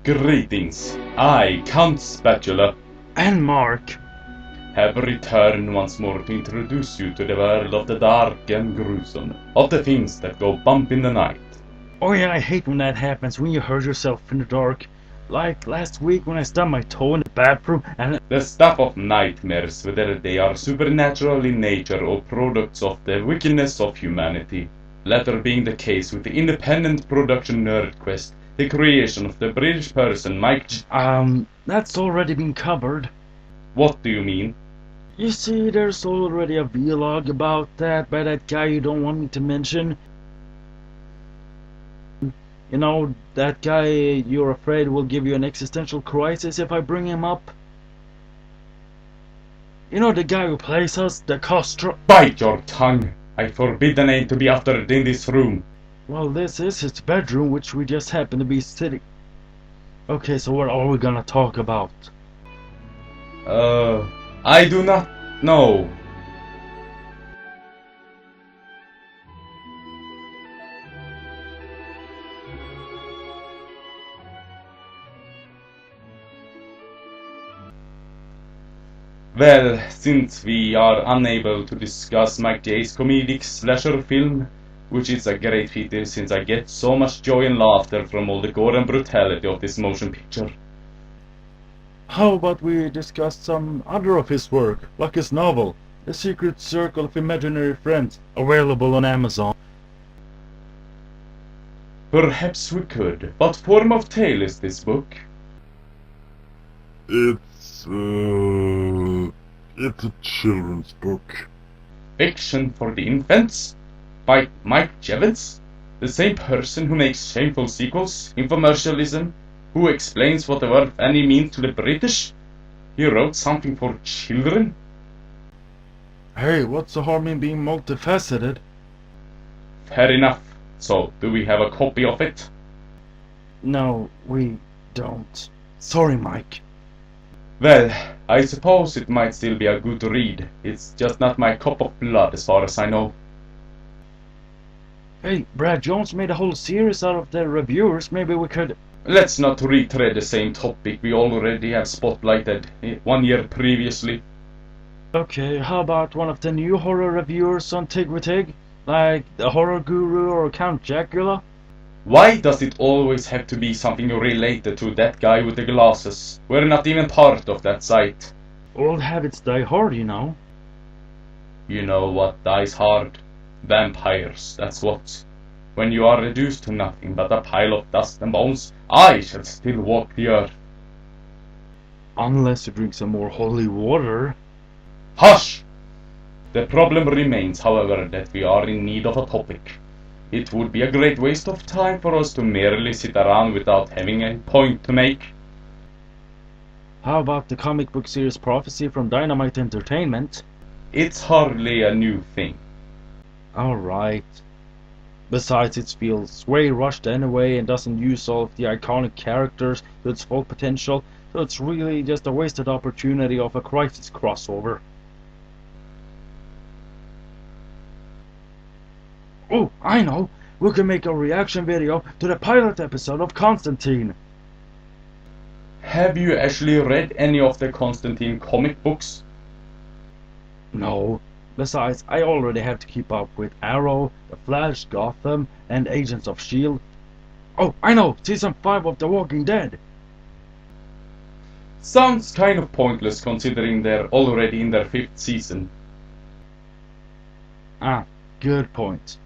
Greetings, I, Count Spatula, And Mark. have returned once more to introduce you to the world of the dark and gruesome, of the things that go bump in the night. Oh yeah, I hate when that happens, when you hurt yourself in the dark. Like last week when I stubbed my toe in the bathroom and... The stuff of nightmares, whether they are supernatural in nature or products of the wickedness of humanity. Latter being the case with the independent production Nerd Quest, the creation of the British person Mike that's already been covered. What do you mean? You see, there's already a vlog about that by that guy you don't want me to mention. You know, that guy you're afraid will give you an existential crisis if I bring him up. You know, the guy who plays us, the Castro... Bite your tongue! I forbid the name to be uttered in this room. Well, this is his bedroom, which we just happen to be sitting... Okay, so what are we gonna talk about? I do not know. Well, since we are unable to discuss Mike J's comedic slasher film, which is a great feat since I get so much joy and laughter from all the gore and brutality of this motion picture. How about we discuss some other of his work, like his novel, The Secret Circle of Imaginary Friends, available on Amazon? Perhaps we could. What form of tale is this book? It's a children's book. Fiction for the infants? By Mike Jevons? The same person who makes shameful sequels, infomercialism, who explains what the word Annie means to the British? He wrote something for children? Hey, what's the harm in being multifaceted? Fair enough. So, do we have a copy of it? No, we don't. Sorry, Mike. Well, I suppose it might still be a good read. It's just not my cup of blood as far as I know. Hey, Brad Jones made a whole series out of their reviewers. Maybe we could... Let's not retread the same topic we already have spotlighted 1 year previously. Okay, how about one of the new horror reviewers on Tig? Like the Horror Guru or Count Dracula? Why does it always have to be something related to that guy with the glasses? We're not even part of that site. Old habits die hard, you know. You know what dies hard? Vampires, that's what. When you are reduced to nothing but a pile of dust and bones, I shall still walk the earth. Unless you drink some more holy water. Hush! The problem remains, however, that we are in need of a topic. It would be a great waste of time for us to merely sit around without having a point to make. How about the comic book series Prophecy from Dynamite Entertainment? It's hardly a new thing. Alright. Besides, it feels way rushed anyway and doesn't use all of the iconic characters to its full potential, so it's really just a wasted opportunity of a Crisis crossover. Oh, I know! We can make a reaction video to the pilot episode of Constantine! Have you actually read any of the Constantine comic books? No. Besides, I already have to keep up with Arrow, The Flash, Gotham, and Agents of S.H.I.E.L.D. Oh, I know! Season 5 of The Walking Dead! Sounds kind of pointless considering they're already in their 5th season. Ah, good point.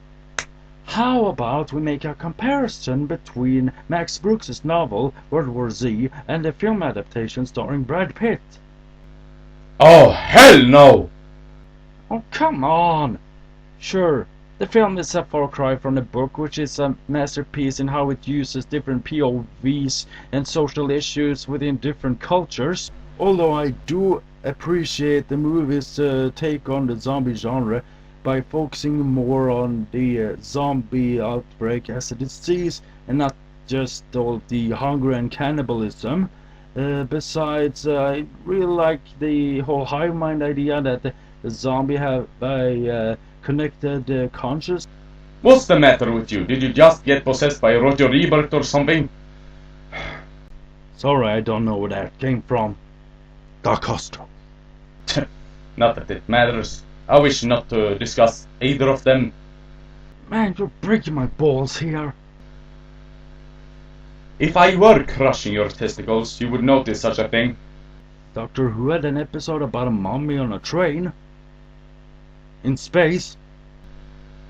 How about we make a comparison between Max Brooks' novel World War Z and the film adaptation starring Brad Pitt? Oh, hell no! Oh, come on! Sure, the film is a far cry from the book, which is a masterpiece in how it uses different POVs and social issues within different cultures. Although I do appreciate the movie's take on the zombie genre by focusing more on the zombie outbreak as a disease and not just all the hunger and cannibalism. Besides, I really like the whole hive mind idea that the zombie have a connected conscious. What's the matter with you? Did you just get possessed by Roger Ebert or something? Sorry, I don't know where that came from. Da Costa. Not that it matters. I wish not to discuss either of them. Man, you're breaking my balls here. If I were crushing your testicles, you would notice such a thing. Doctor Who had an episode about a mummy on a train. In space.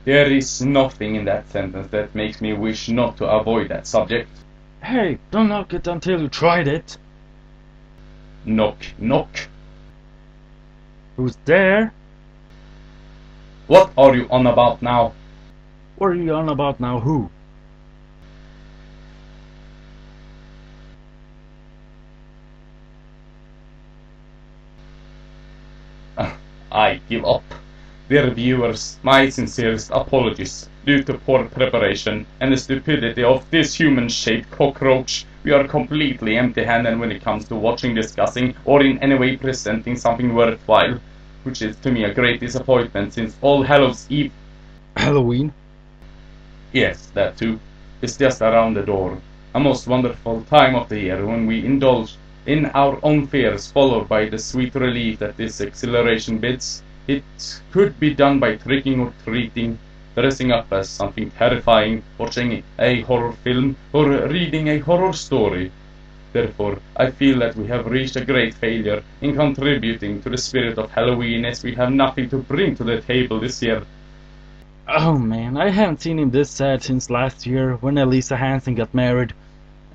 There is nothing in that sentence that makes me wish not to avoid that subject. Hey, don't knock it until you tried it. Knock, knock. Who's there? What are you on about now? What are you on about now, who? I give up. Dear viewers, my sincerest apologies. Due to poor preparation and the stupidity of this human-shaped cockroach, we are completely empty-handed when it comes to watching, discussing, or in any way presenting something worthwhile, which is to me a great disappointment since All Hallows Eve, Halloween? yes, that too, is just around the door. A most wonderful time of the year when we indulge in our own fears, followed by the sweet relief that this exhilaration bids. It could be done by tricking or treating, dressing up as something terrifying, watching a horror film, or reading a horror story. Therefore, I feel that we have reached a great failure in contributing to the spirit of Halloween, as we have nothing to bring to the table this year. Oh man, I haven't seen him this sad since last year when Elisa Hansen got married.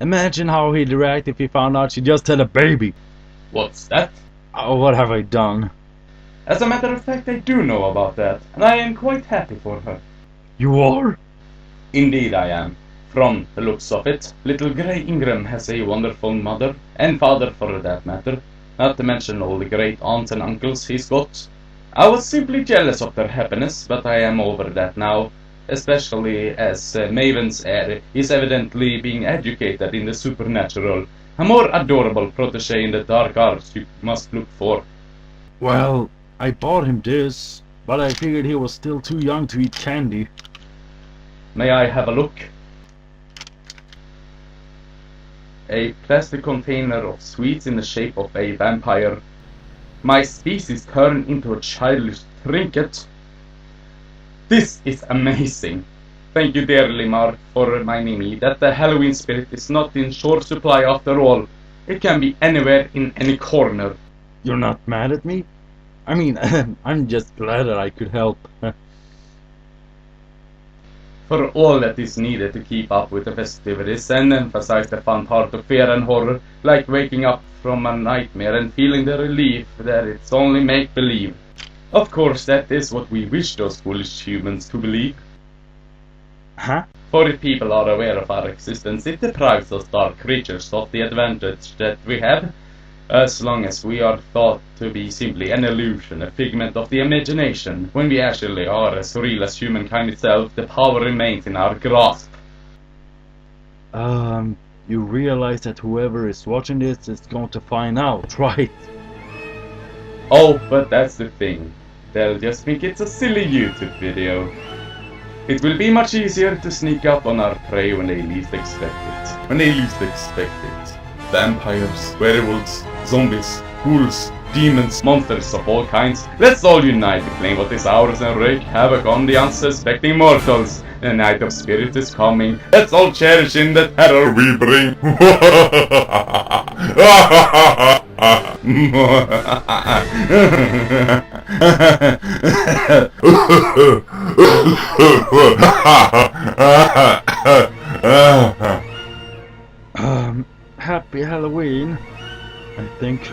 Imagine how he'd react if he found out she just had a baby. What's that? Oh, what have I done? As a matter of fact, I do know about that, and I am quite happy for her. You are? Indeed I am. From the looks of it, little Grey Ingram has a wonderful mother, and father for that matter, not to mention all the great aunts and uncles he's got. I was simply jealous of their happiness, but I am over that now, especially as Maven's heir is evidently being educated in the supernatural, a more adorable protege in the dark arts you must look for. Well, I bought him this, but I figured he was still too young to eat candy. May I have a look? A plastic container of sweets in the shape of a vampire. My species turned into a childish trinket. This is amazing. Thank you dearly, Mark, for reminding me that the Halloween spirit is not in short supply after all. It can be anywhere in any corner. You're not mad at me? I mean, I'm just glad that I could help. For all that is needed to keep up with the festivities and emphasize the fun part of fear and horror, like waking up from a nightmare and feeling the relief that it's only make-believe. Of course, that is what we wish those foolish humans to believe. Huh? For if people are aware of our existence, it deprives us dark creatures of the advantage that we have, as long as we are thought to be simply an illusion, a figment of the imagination. When we actually are as real as humankind itself, the power remains in our grasp. You realize that whoever is watching this is going to find out, right? Oh, but that's the thing. They'll just think it's a silly YouTube video. It will be much easier to sneak up on our prey when they least expect it. Vampires, werewolves, zombies, ghouls, demons, monsters of all kinds. Let's all unite to claim what is ours and wreak havoc on the unsuspecting mortals. The night of spirit is coming. Let's all cherish in the terror we bring. Happy Halloween, I think.